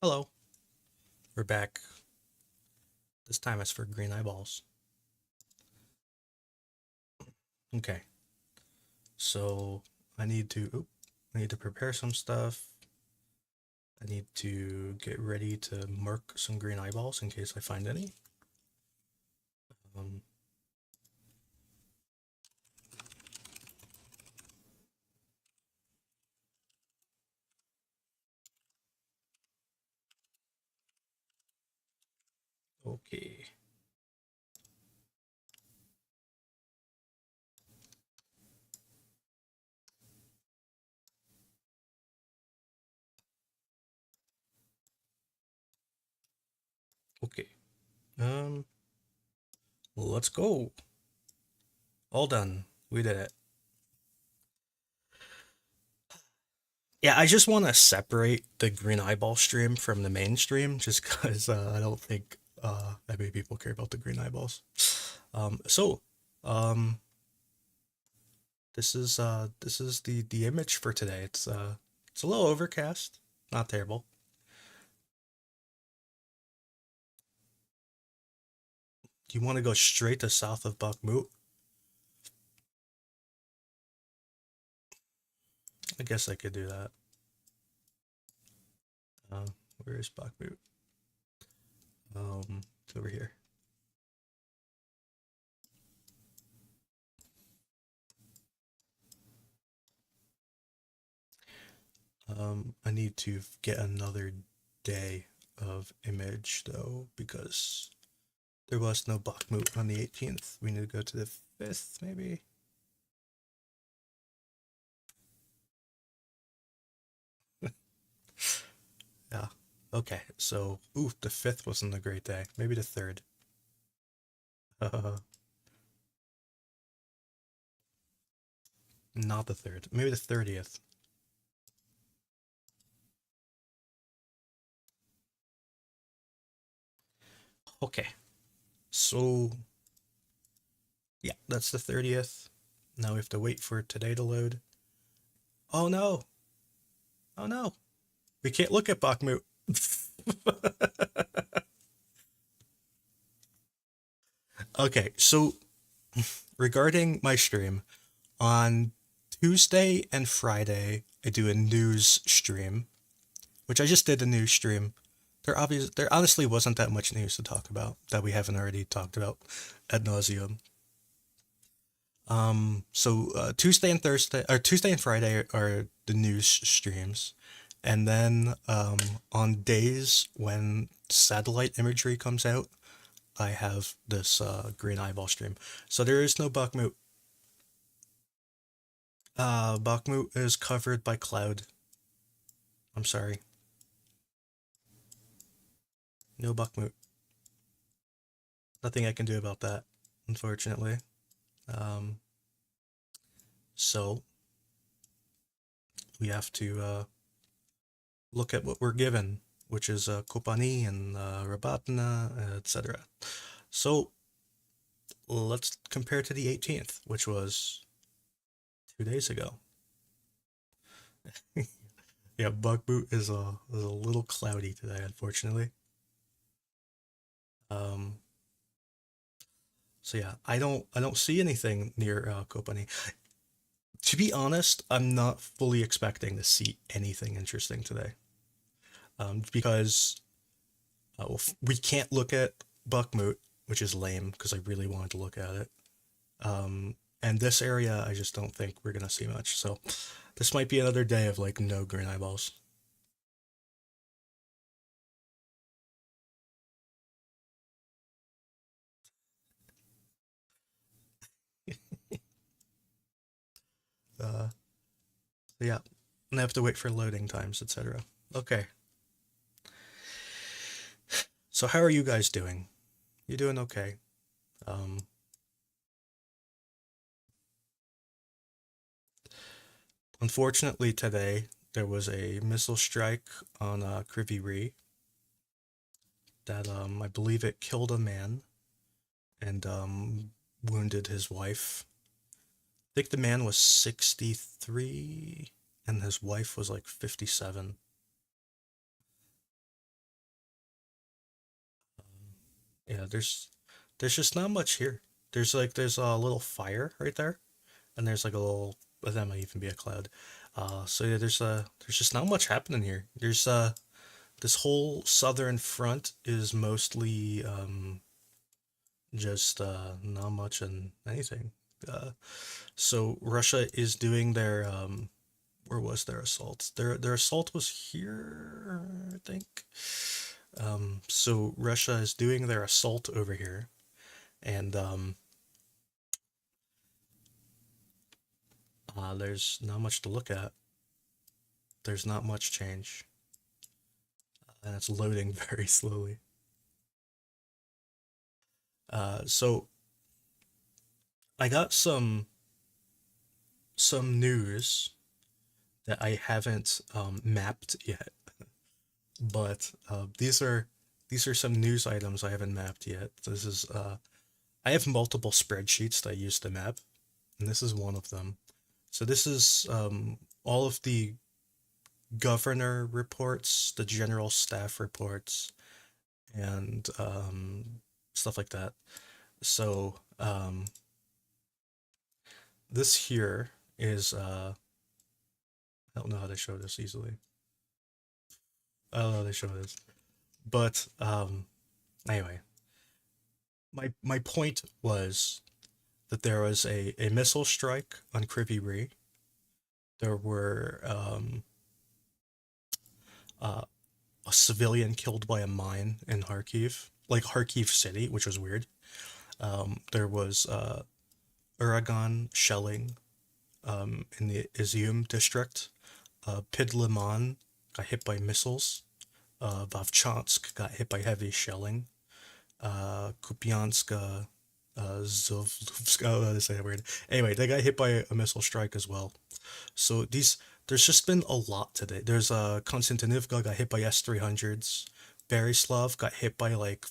Hello, we're back. This time it's for green eyeballs. Okay, so I need to prepare some stuff. I need to get ready to mark some green eyeballs in case I find any. Um, okay. Okay. Um, let's go. All done. We did it. Yeah, I just want to separate the green eyeball stream from the main stream just because I don't think that many people care about the green eyeballs. So, um, this is the image for today. It's a little overcast, not terrible. Do you want to go straight to south of Bakhmut? I guess I could do that. Uh, where is Bakhmut? It's over here. I need to get another day of image though because there was no Bakhmut on the 18th. We need to go to the 5th, maybe. Yeah. Okay. So, ooh, the 5th wasn't a great day. Maybe the 3rd. Not the 3rd. Maybe the 30th. Okay. So, yeah, that's the 30th. Now we have to wait for today to load. Oh no. Oh no. We can't look at Bakhmut. Okay, so regarding my stream, on Tuesday and Friday, I do a news stream, which I just did a news stream. There honestly wasn't that much news to talk about that we haven't already talked about ad nauseum. Tuesday and Thursday, or Tuesday and Friday are the news streams. And then on days when satellite imagery comes out, I have this green eyeball stream. So there is no Bakhmut. Bakhmut is covered by cloud. I'm sorry. No Bakhmut. Nothing I can do about that, unfortunately. Um, so we have to look at what we're given, which is Kopani and Rabatna, etc. So let's compare to the 18th, which was 2 days ago. Yeah, Bakhmut is a little cloudy today, unfortunately. Um, so yeah, I don't see anything near Kopani. To be honest, I'm not fully expecting to see anything interesting today, because we can't look at Bakhmut, which is lame because I really wanted to look at it. And this area, I just don't think we're gonna see much. So this might be another day of like no green eyeballs. Uh, yeah, and I have to wait for loading times, etc. Okay, so how are you guys doing? You doing okay? Um, Unfortunately, today there was a missile strike on Krivi Ree that I believe it killed a man and wounded his wife. I think the man was 63 and his wife was like 57. Yeah, there's just not much here. There's a little fire right there, and there's like a little, well, that might even be a cloud. So yeah, there's just not much happening here. There's this whole southern front is mostly just not much and anything. Uh, so Russia is doing their where was their assault? Their assault was here, I think. So Russia is doing their assault over here, and there's not much to look at. There's not much change, and it's loading very slowly. So I got some news that I haven't mapped yet, but these are some news items I haven't mapped yet. This is I have multiple spreadsheets that I use to map, and this is one of them. So this is all of the governor reports, the general staff reports, and stuff like that. So this here is I don't know how to show this easily. I don't know how to show this, but anyway, my point was that there was a missile strike on Kryvyi Rih. There were uh, a civilian killed by a mine in Kharkiv, like Kharkiv City, which was weird. There was Uragan shelling in the Izium district. Pidliman got hit by missiles. Vovchansk got hit by heavy shelling. Kupiansk, Zovluvsk, oh, to say that weird. Anyway, they got hit by a missile strike as well. So there's just been a lot today. There's Konstantinivka got hit by S-300s. Berislav got hit by like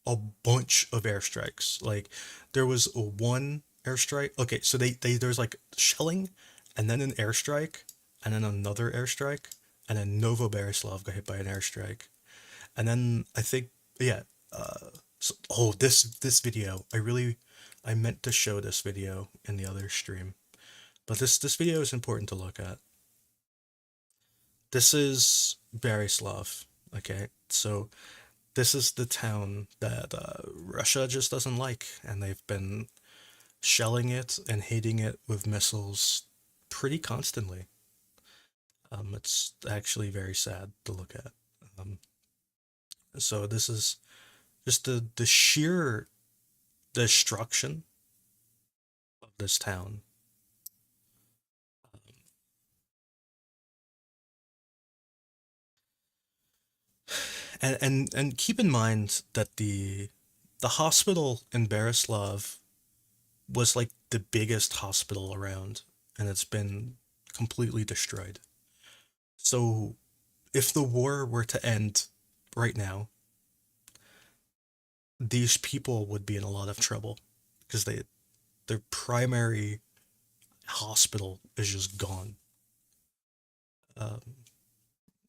a bunch of airstrikes. Like there was one airstrike. Okay, so they there's like shelling, and then an airstrike, and then another airstrike, and then Novo Berislav got hit by an airstrike, and then I think yeah. So, oh, this video I meant to show this video in the other stream, but this video is important to look at. This is Berislav. Okay, so this is the town that Russia just doesn't like, and they've been shelling it and hitting it with missiles pretty constantly. It's actually very sad to look at. Um, so this is just the sheer destruction of this town. And keep in mind that the hospital in Berislav was like the biggest hospital around, and it's been completely destroyed. So if the war were to end right now, these people would be in a lot of trouble because their primary hospital is just gone. Um,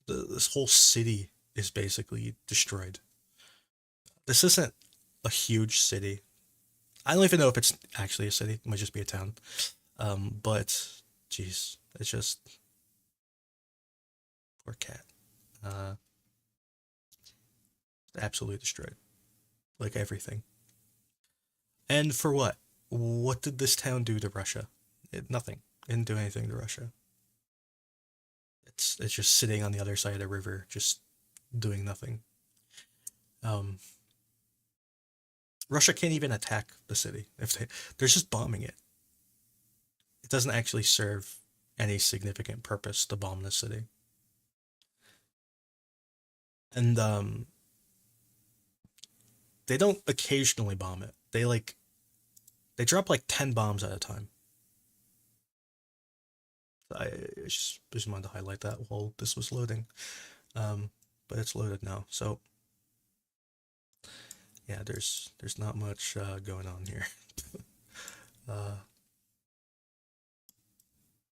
this whole city is basically destroyed. This isn't a huge city. I don't even know if it's actually a city. It might just be a town. But geez, it's just poor cat. Uh, absolutely destroyed, like everything. And for what? What did this town do to Russia? Nothing. It didn't do anything to Russia. It's just sitting on the other side of the river, just doing nothing. Um, Russia can't even attack the city if they're just bombing it. It doesn't actually serve any significant purpose to bomb the city. And they don't occasionally bomb it. They drop like 10 bombs at a time. I just wanted to highlight that while this was loading. But it's loaded now. So yeah, there's not much going on here. uh,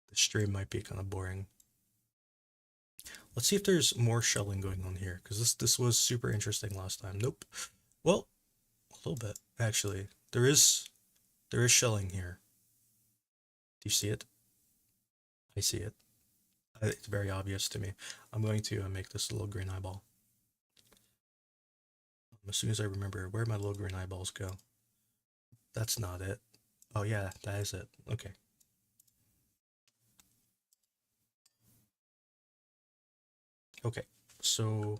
the stream might be kind of boring. Let's see if there's more shelling going on here, because this was super interesting last time. Nope. Well, A little bit, actually. There is shelling here. Do you see it? I see it. It's very obvious to me. I'm going to make this a little green eyeball. As soon as I remember where my little green eyeballs go. That's not it. Oh yeah, that is it. Okay. Okay. So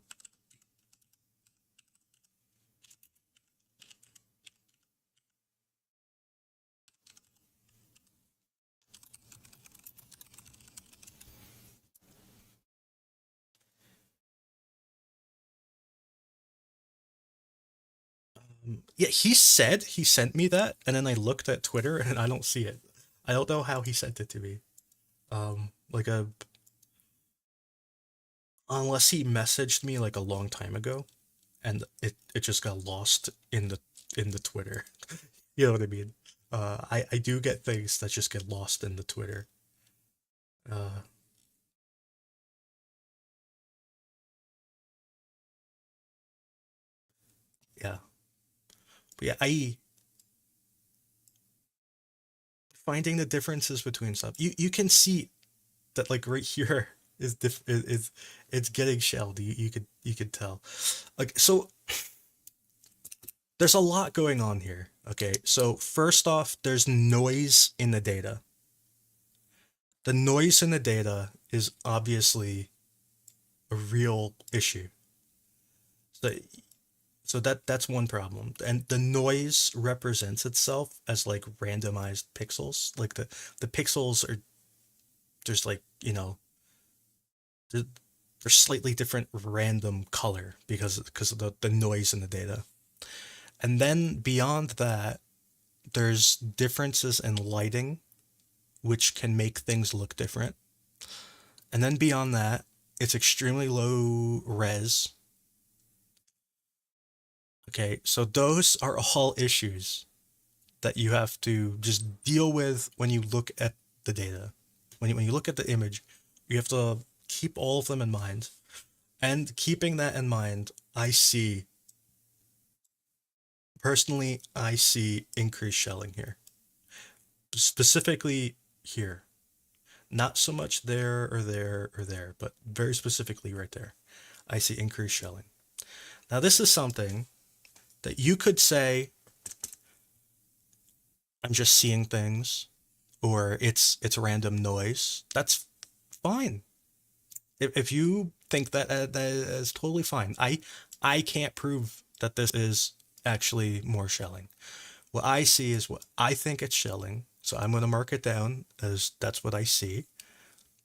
yeah, he said he sent me that, and then I looked at Twitter and I don't see it. I don't know how he sent it to me. Like a unless he messaged me like a long time ago, and it just got lost in the Twitter. You know what I mean? I do get things that just get lost in the Twitter. Uh, yeah, but yeah, I finding the differences between stuff. You can see that like right here is it's getting shelled. You could tell. Like so, there's a lot going on here. Okay, so first off, there's noise in the data. The noise in the data is obviously a real issue. So, so that's one problem. And the noise represents itself as like randomized pixels. Like the pixels are just like, they're, they're slightly different random color because of the noise in the data. And then beyond that, there's differences in lighting which can make things look different. And then beyond that, it's extremely low res. Okay, so those are all issues that you have to just deal with when you look at the data. When you look at the image, you have to keep all of them in mind. And keeping that in mind, personally, I see increased shelling here. Specifically here. Not so much there or there or there, but very specifically right there. I see increased shelling. Now, this is something that you could say, I'm just seeing things, or it's random noise. That's fine. If you think that is totally fine. I can't prove that this is actually more shelling. What I see is what I think it's shelling. So I'm going to mark it down as that's what I see.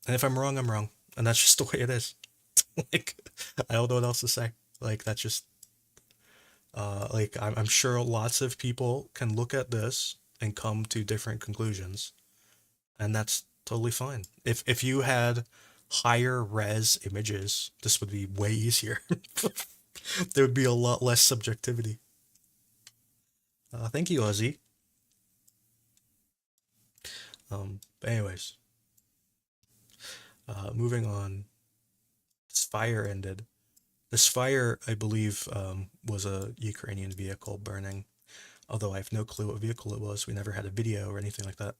And if I'm wrong, I'm wrong. And that's just the way it is. Like, I don't know what else to say. Like, that's just, like, I'm sure lots of people can look at this and come to different conclusions. And that's totally fine. If you had higher res images, this would be way easier. There would be a lot less subjectivity. Thank you, Ozzy. Anyways, moving on. This fire ended. This fire, I believe, was a Ukrainian vehicle burning. Although I have no clue what vehicle it was. We never had a video or anything like that.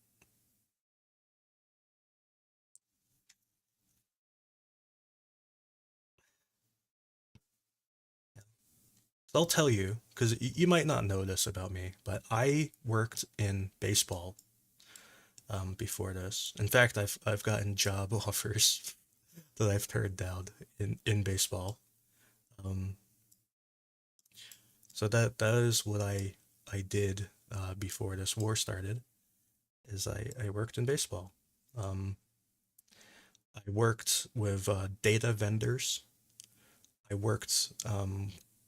So I'll tell you, because you might not know this about me, but I worked in baseball before this. In fact, I've gotten job offers that I've turned down in baseball. Um, so that is what I did before this war started. Is I worked in baseball. Um, I worked with data vendors. I worked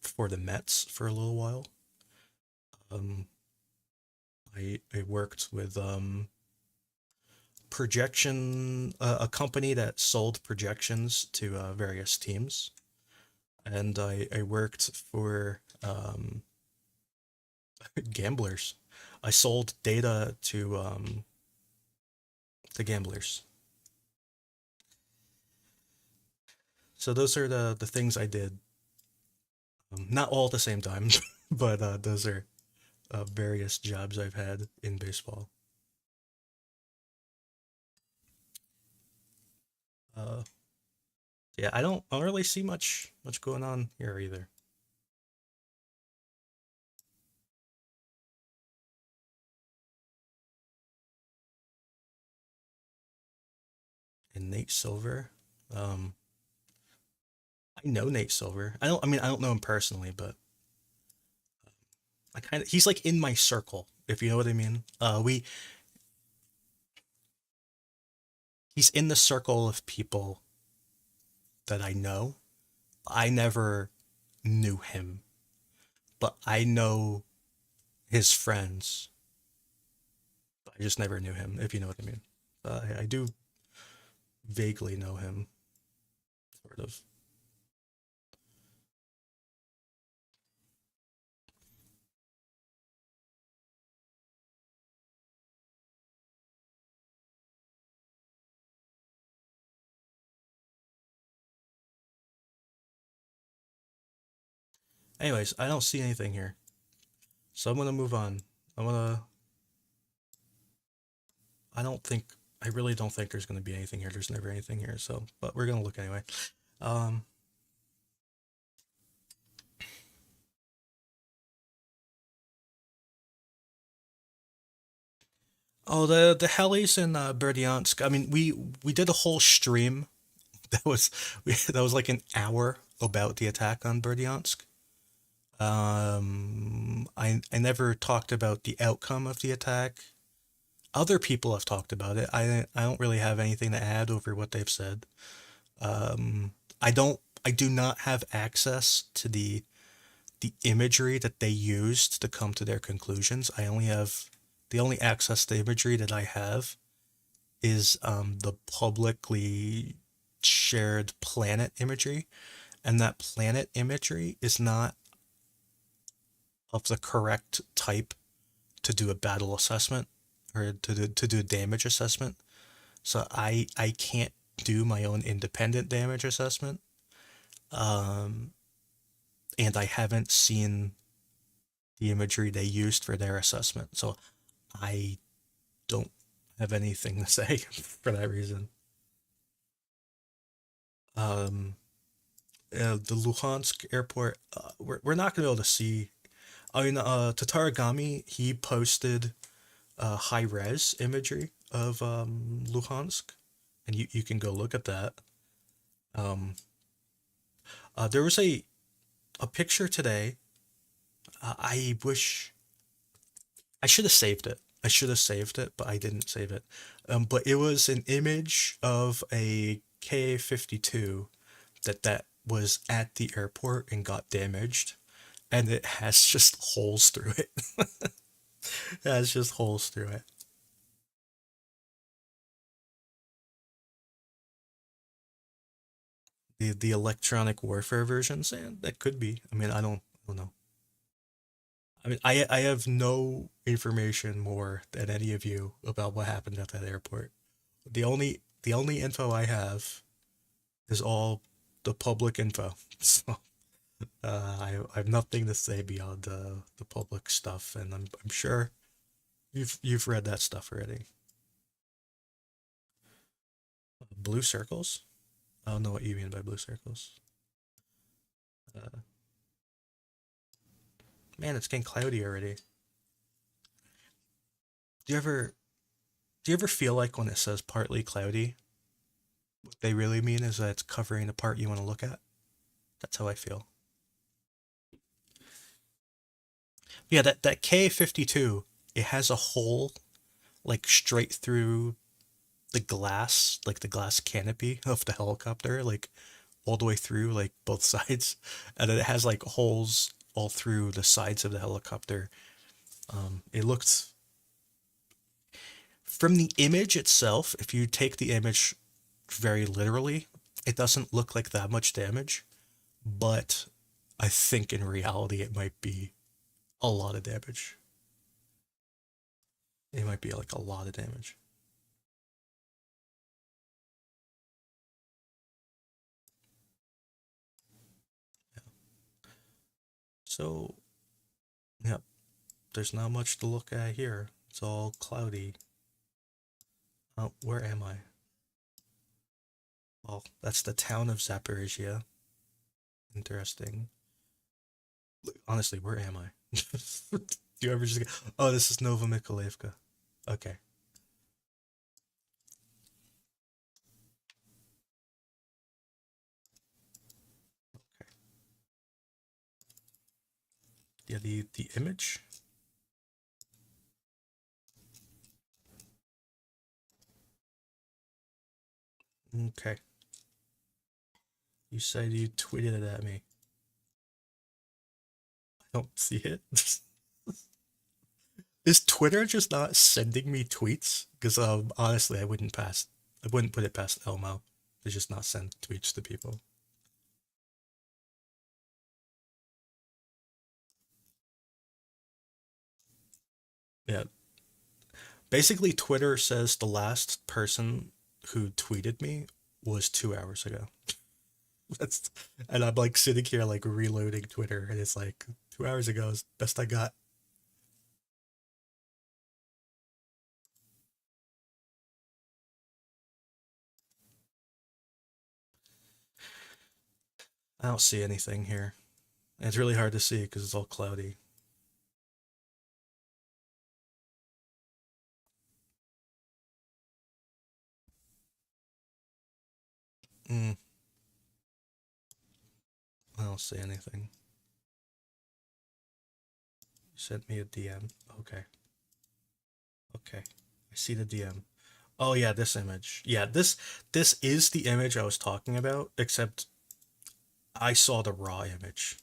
for the Mets for a little while. Um, I worked with a company that sold projections to various teams, and I worked for gamblers. I sold data to gamblers. So those are the things I did. Not all at the same time, but those are. various jobs I've had in baseball. Uh, yeah, I don't really see much going on here either. And Nate Silver, um, I know Nate Silver. I mean, I don't know him personally, but I kind of he's like in my circle, if you know what I mean. He's in the circle of people that I know. I never knew him, but I know his friends. I just never knew him, if you know what I mean. I do vaguely know him, sort of. Anyways, I don't see anything here, so I'm gonna move on. I'm gonna. I don't think. I really don't think there's gonna be anything here. There's never anything here, so but we're gonna look anyway. Um. Oh, the helis in Berdyansk. I mean, we did a whole stream that was that was like an hour about the attack on Berdyansk. I never talked about the outcome of the attack. Other people have talked about it. I don't really have anything to add over what they've said. Um, I do not have access to the imagery that they used to come to their conclusions. I only have the only access to imagery that I have is the publicly shared planet imagery, and that planet imagery is not of the correct type to do a battle assessment or to do a damage assessment. So I can't do my own independent damage assessment. Um, and I haven't seen the imagery they used for their assessment. So I don't have anything to say for that reason. Um, the Luhansk airport, we're not going to be able to see. I mean, Tataragami, he posted high res imagery of Luhansk, and you can go look at that. Um, there was a picture today. I wish I should have saved it. I should have saved it, but I didn't save it. But it was an image of a Ka-52 that was at the airport and got damaged, and it has just holes through it. It has just holes through it. The electronic warfare versions, and that could be. I mean, I don't know. I mean, I have no information more than any of you about what happened at that airport. The only info I have is all the public info. So I have nothing to say beyond the public stuff, and I'm sure you've read that stuff already. Blue circles? I don't know what you mean by blue circles. Uh, Man, it's getting cloudy already. Do you ever do you ever feel like when it says partly cloudy, what they really mean is that it's covering the part you want to look at? That's how I feel. Yeah, that Ka-52, it has a hole like straight through the glass, like the glass canopy of the helicopter, like all the way through, like both sides, and then it has like holes all through the sides of the helicopter. It looked from the image itself. If you take the image very literally, it doesn't look like that much damage, but I think in reality it might be a lot of damage. It might be like a lot of damage. So, yeah. there's not much to look at here. It's all cloudy. Oh, where am I? Well, that's the town of Zaporizhia. Interesting. Honestly, where am I? Do you ever just go, oh, this is Nova Mykolaiv. Okay. Okay. Yeah, the image. Okay. You said you tweeted it at me. I don't see it. Is Twitter just not sending me tweets? Because honestly, I wouldn't put it past Elmo to just not send tweets to people. Yeah, basically, Twitter says the last person who tweeted me was 2 hours ago. That's and I'm like sitting here like reloading Twitter, and it's like 2 hours ago is best I got. I don't see anything here. And it's really hard to see because it's all cloudy. Mm, I don't see anything. You sent me a DM. Okay. Okay. I see the DM. Oh yeah, this image. Yeah, this is the image I was talking about, except I saw the raw image.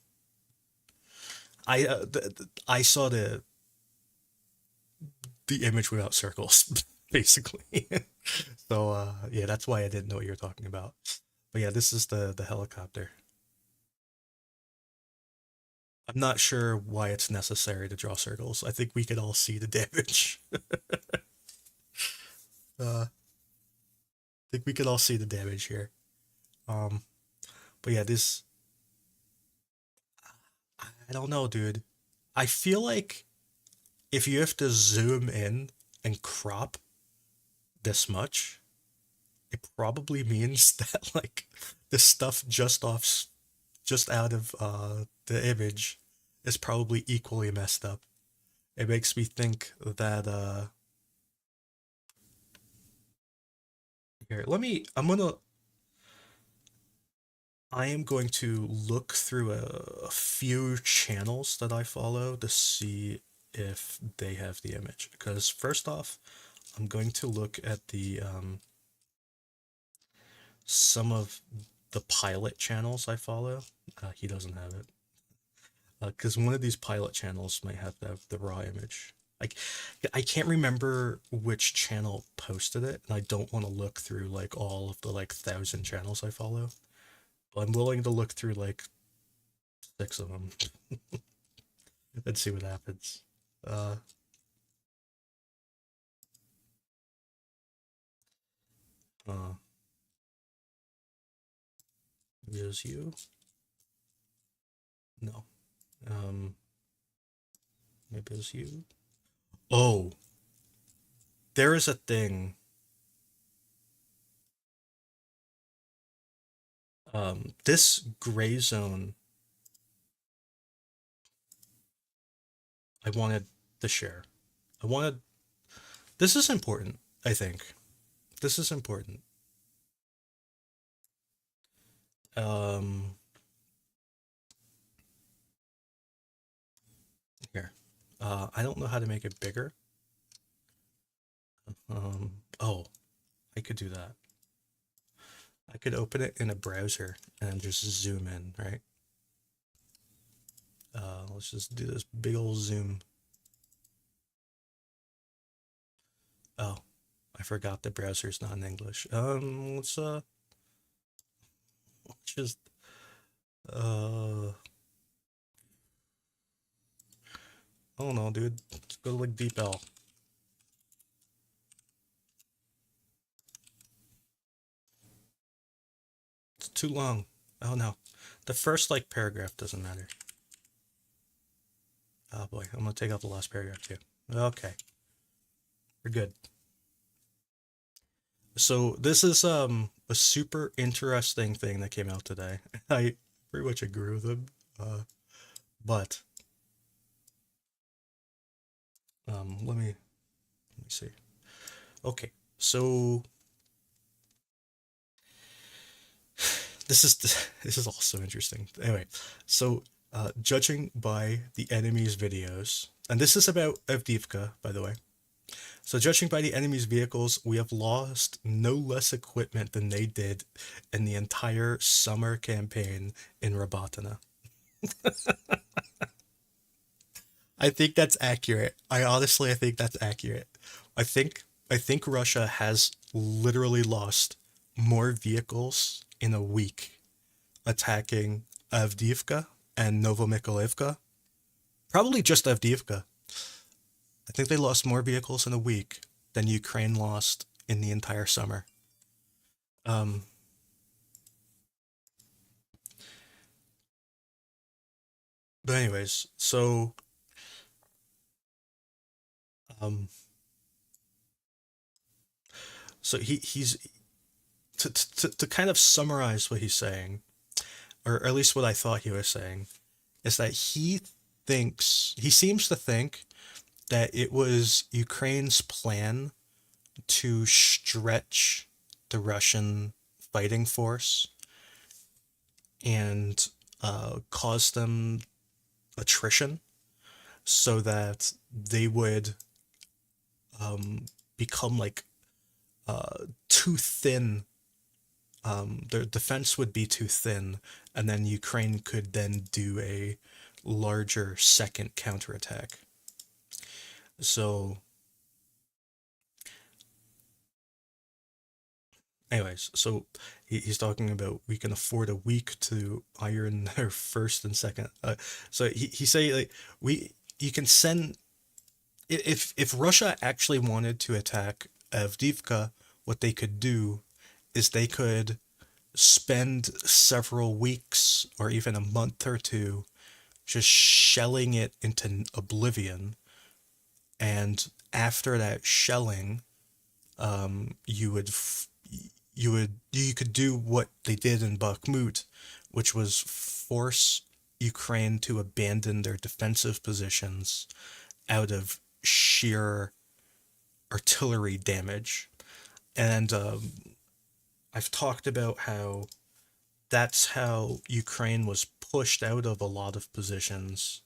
I saw the image without circles, basically. So yeah, that's why I didn't know what you were talking about. But yeah, this is the helicopter. I'm not sure why it's necessary to draw circles. I think we could all see the damage. I think we could all see the damage here. Um, but yeah, this I don't know, dude. I feel like if you have to zoom in and crop this much, it probably means that like the stuff just out of the image is probably equally messed up. It makes me think that here, I am going to look through a few channels that I follow to see if they have the image. Because first off, I'm going to look at the some of the pilot channels I follow. He doesn't have it. Because one of these pilot channels might have the raw image. Like, I can't remember which channel posted it, and I don't want to look through like all of the like 1,000 channels I follow. But I'm willing to look through like 6 of them and see what happens. Uh, uh, maybe it was you? No. Um, maybe it was you. Oh, there is a thing. This gray zone I wanted to share. I wanted. This is important. I think this is important. Um, here. I don't know how to make it bigger. Oh, I could do that. I could open it in a browser and just zoom in, right? Let's just do this big old zoom. Oh, I forgot the browser's not in English. Let's just oh no, dude. Let's go to like DeepL. It's too long. Oh no. The first like paragraph doesn't matter. Oh boy, I'm gonna take out the last paragraph too. Okay, we're good. So this is a super interesting thing that came out today. I pretty much agree with him. But let me see. Okay, so this is this is also interesting. Anyway, so judging by the enemy's videos, and this is about Avdiivka, by the way. So judging by the enemy's vehicles, we have lost no less equipment than they did in the entire summer campaign in Rabatana. I think that's accurate. I think that's accurate. I think Russia has literally lost more vehicles in a week attacking Avdiivka and Novomykolivka. Probably just Avdiivka. I think they lost more vehicles in a week than Ukraine lost in the entire summer. Um, but anyways, um, so he's to kind of summarize what he's saying, or at least what I thought he was saying, is that he seems to think that it was Ukraine's plan to stretch the Russian fighting force and cause them attrition so that they would become like too thin. Their defense would be too thin, and then Ukraine could then do a larger second counterattack. So, anyways, so he's talking about we can afford a week to iron their first and second. So he say like we you can send if Russia actually wanted to attack Avdiivka, what they could do is they could spend several weeks or even a month or two just shelling it into oblivion, and after that shelling, you would you could do what they did in Bakhmut, which was force Ukraine to abandon their defensive positions out of sheer artillery damage. And I've talked about how that's how Ukraine was pushed out of a lot of positions,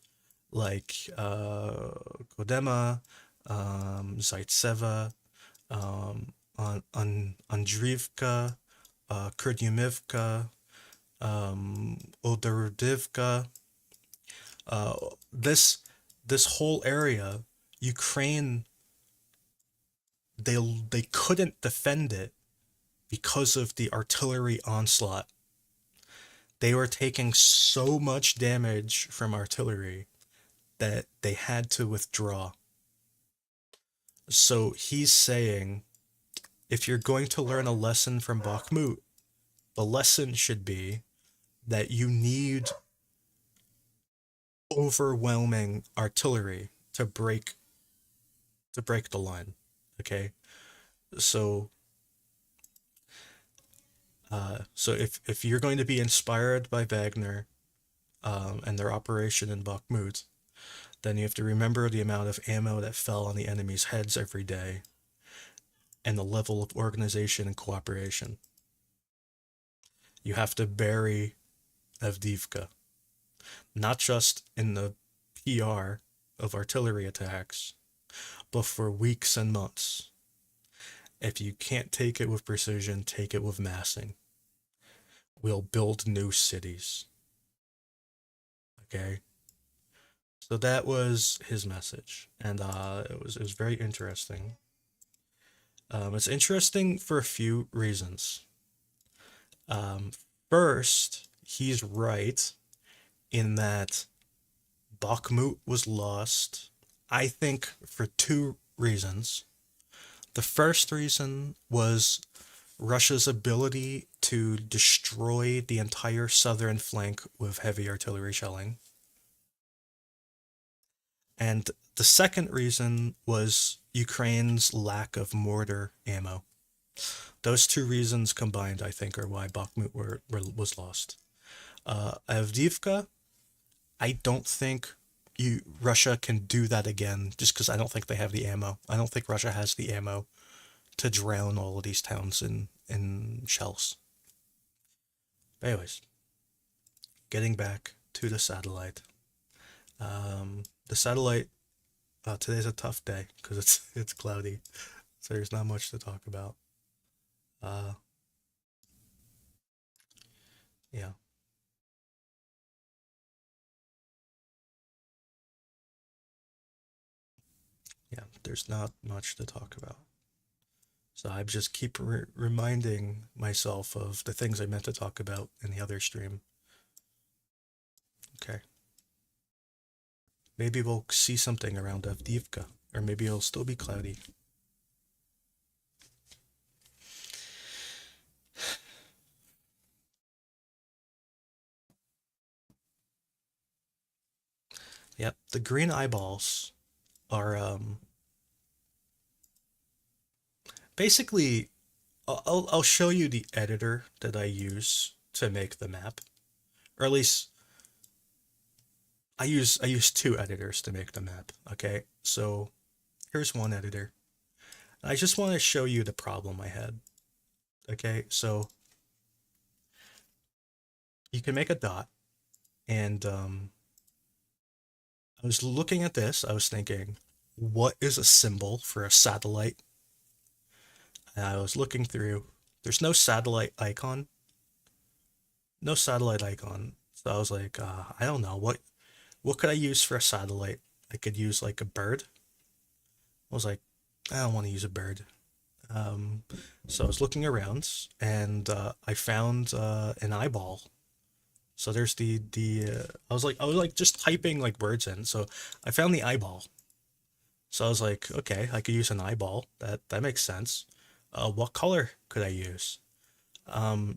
like Kodema, Zaitseva, Andriivka, Kurdyumivka, Odorodivka. Uh, this this whole area, Ukraine, they couldn't defend it because of the artillery onslaught. They were taking so much damage from artillery that they had to withdraw. So he's saying if you're going to learn a lesson from Bakhmut, the lesson should be that you need overwhelming artillery to break the line. Okay? So so if you're going to be inspired by Wagner and their operation in Bakhmut, then you have to remember the amount of ammo that fell on the enemy's heads every day and the level of organization and cooperation. You have to bury Avdiivka, not just in the PR of artillery attacks, but for weeks and months. If you can't take it with precision, take it with massing. We'll build new cities. Okay? So that was his message, and it was very interesting. It's interesting for a few reasons. Um, First, he's right in that Bakhmut was lost, I think, for two reasons. The first reason was Russia's ability to destroy the entire southern flank with heavy artillery shelling. And the second reason was Ukraine's lack of mortar ammo. Those two reasons combined, I think, are why Bakhmut was lost. Avdiivka, I don't think Russia can do that again, just because I don't think they have the ammo. I don't think Russia has the ammo to drown all of these towns in shells. But anyways, getting back to the satellite. The satellite. Today's a tough day because it's cloudy, so there's not much to talk about. Uh, yeah, yeah. There's not much to talk about. So I just keep reminding myself of the things I meant to talk about in the other stream. Okay. Maybe we'll see something around Avdiivka, or maybe it'll still be cloudy. Yep, the green eyeballs are basically. I'll show you the editor that I use to make the map, or at least I use two editors to make the map. Okay, so here's one editor. I just want to show you the problem I had. Okay, so you can make a dot, and I was looking at this. I was thinking, what is a symbol for a satellite? And I was looking through. There's no satellite icon. No satellite icon. So I was like, I don't know what could I use for a satellite. I could use like a bird. I was like, I don't want to use a bird. Um, so I was looking around and I found an eyeball. So there's I was like just typing like words in. So I found the eyeball. So I was like, okay, I could use an eyeball. That makes sense. What color could I use?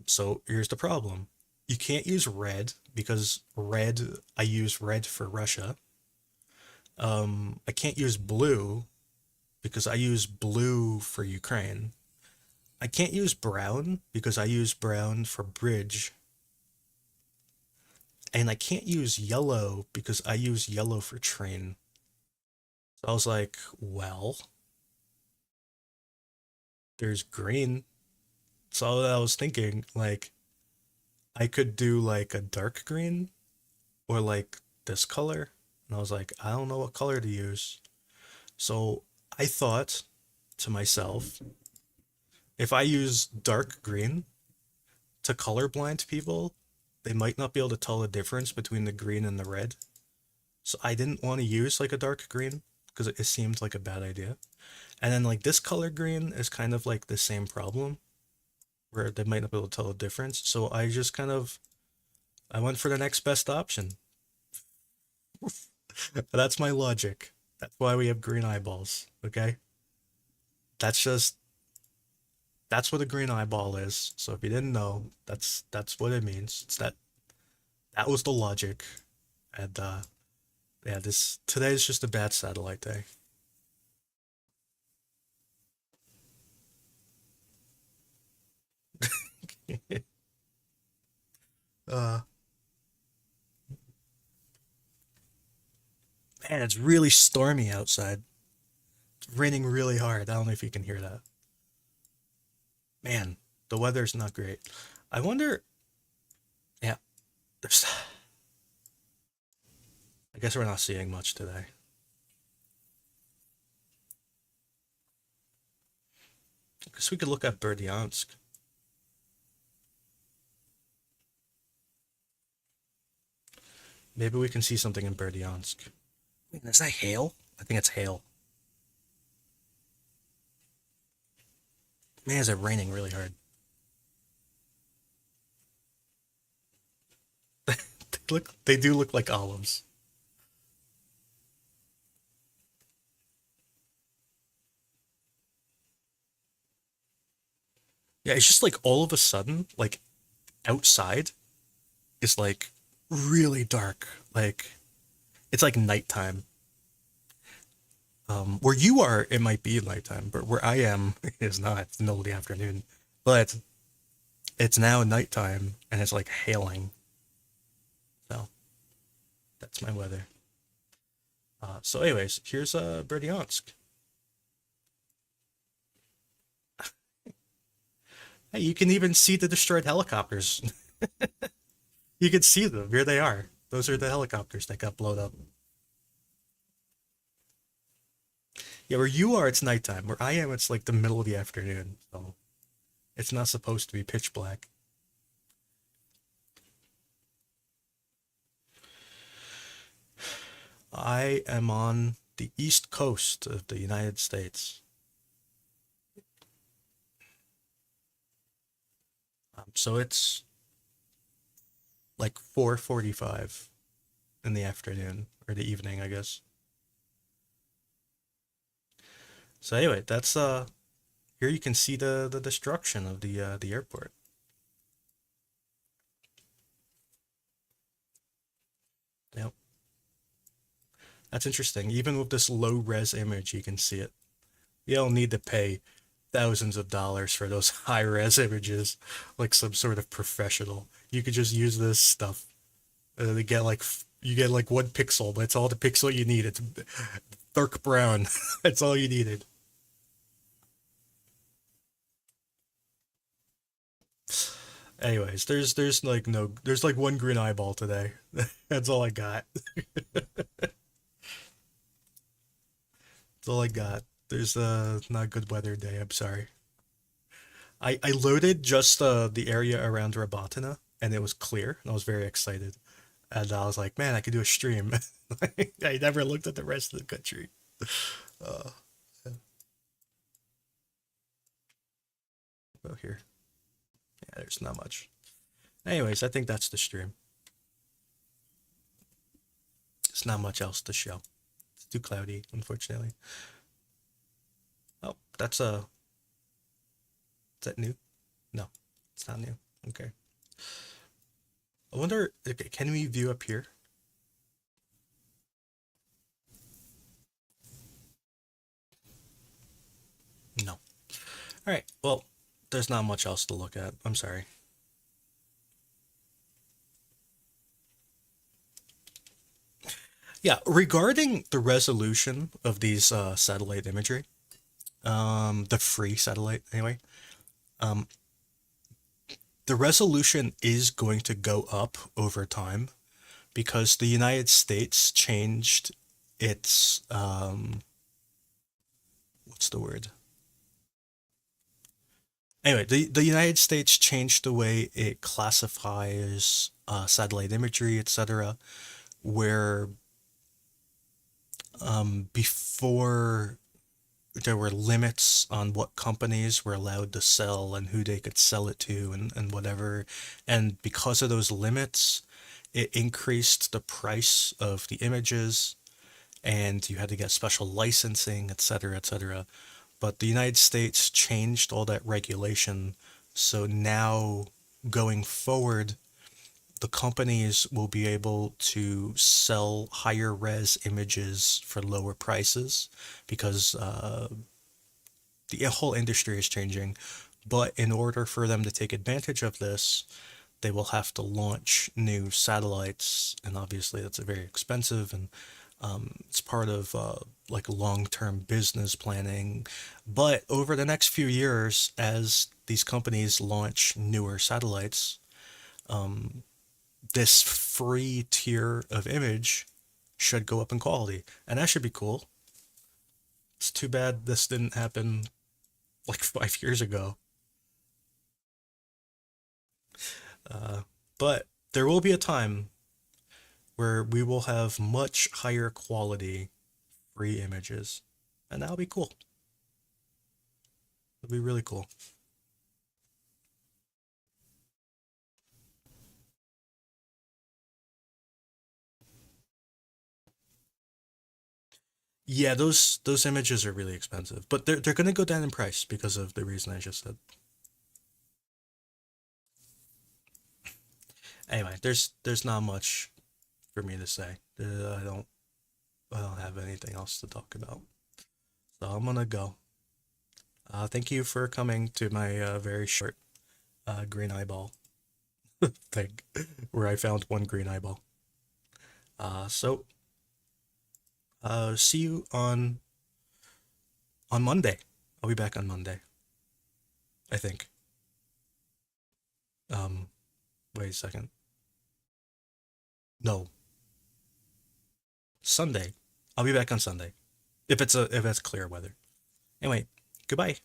So here's the problem. You can't use red because I use red for Russia. I can't use blue because I use blue for Ukraine. I can't use brown because I use brown for bridge. And I can't use yellow because I use yellow for train. So I was like, well, there's green. So I was thinking, like, I could do like a dark green or like this color. And I was like, I don't know what color to use. So I thought to myself, if I use dark green to colorblind people, they might not be able to tell the difference between the green and the red. So I didn't want to use like a dark green because it seemed like a bad idea. And then like this color green is kind of like the same problem where they might not be able to tell the difference. So I just kind of I went for the next best option. That's my logic. That's why we have green eyeballs. Okay? That's just that's what a green eyeball is. So if you didn't know, that's what it means. It's that was the logic. And yeah, this today is just a bad satellite day. uh Man, it's really stormy outside. It's raining really hard. I don't know if you can hear that. Man, the weather's not great. I wonder, yeah, there's I guess we're not seeing much today. I guess we could look at Berdyansk. Maybe we can see something in Berdyansk. Wait, is that hail? I think it's hail. Man, is it raining really hard? They do look like olives. Yeah, it's just like all of a sudden, like outside is like really dark. Like it's like nighttime. Where you are, it might be nighttime, but where I am, it is not. It's the middle of the afternoon. But it's now nighttime and it's like hailing. So that's my weather. So, anyways, here's Berdyansk. Hey, you can even see the destroyed helicopters. You can see them. Here they are. Those are the helicopters that got blown up. Yeah, where you are, it's nighttime. Where I am, it's like the middle of the afternoon. So it's not supposed to be pitch black. I am on the east coast of the United States. So it's like 4:45 in the afternoon or the evening, I guess. So anyway, that's here you can see the destruction of the airport. Yep. That's interesting. Even with this low res image, you can see it. You don't need to pay thousands of dollars for those high res images like some sort of professional. You could just use this stuff. They get like you get like 1 pixel, but it's all the pixel you need. It's dark brown. That's all you needed. Anyways, there's like no there's like one green eyeball today. That's all I got. That's all I got. There's not good weather day. I'm sorry. I loaded just the area around Rabatina and it was clear and I was very excited. And I was like, man, I could do a stream. I never looked at the rest of the country. Uh, oh, here. Yeah, there's not much. Anyways, I think that's the stream. It's not much else to show. It's too cloudy, unfortunately. Oh, that's is that new? No, it's not new. Okay. I wonder, okay, can we view up here? No. All right. Well, there's not much else to look at. I'm sorry. Yeah, regarding the resolution of these satellite imagery, the free satellite anyway, um, the resolution is going to go up over time because the United States changed its what's the word? Anyway, the United States changed the way it classifies satellite imagery, etc. Where before there were limits on what companies were allowed to sell and who they could sell it to and whatever. And because of those limits, it increased the price of the images and you had to get special licensing, etc., etc. But the United States changed all that regulation. So now going forward, the companies will be able to sell higher res images for lower prices because the whole industry is changing. But in order for them to take advantage of this, they will have to launch new satellites, and obviously that's very expensive and it's part of like long-term business planning. But over the next few years, as these companies launch newer satellites, this free tier of image should go up in quality, and that should be cool. It's too bad this didn't happen like 5 years ago. Uh, but there will be a time where we will have much higher quality free images, and that'll be cool. It'll be really cool. Yeah, those images are really expensive, but they're gonna go down in price because of the reason I just said. Anyway, there's not much for me to say. I don't have anything else to talk about. So I'm gonna go. Thank you for coming to my very short green eyeball thing, where I found one green eyeball. So see you on Monday. I'll be back on Monday, I think. Um, Wait a second. No, Sunday. I'll be back on Sunday if it's clear weather. Anyway, goodbye.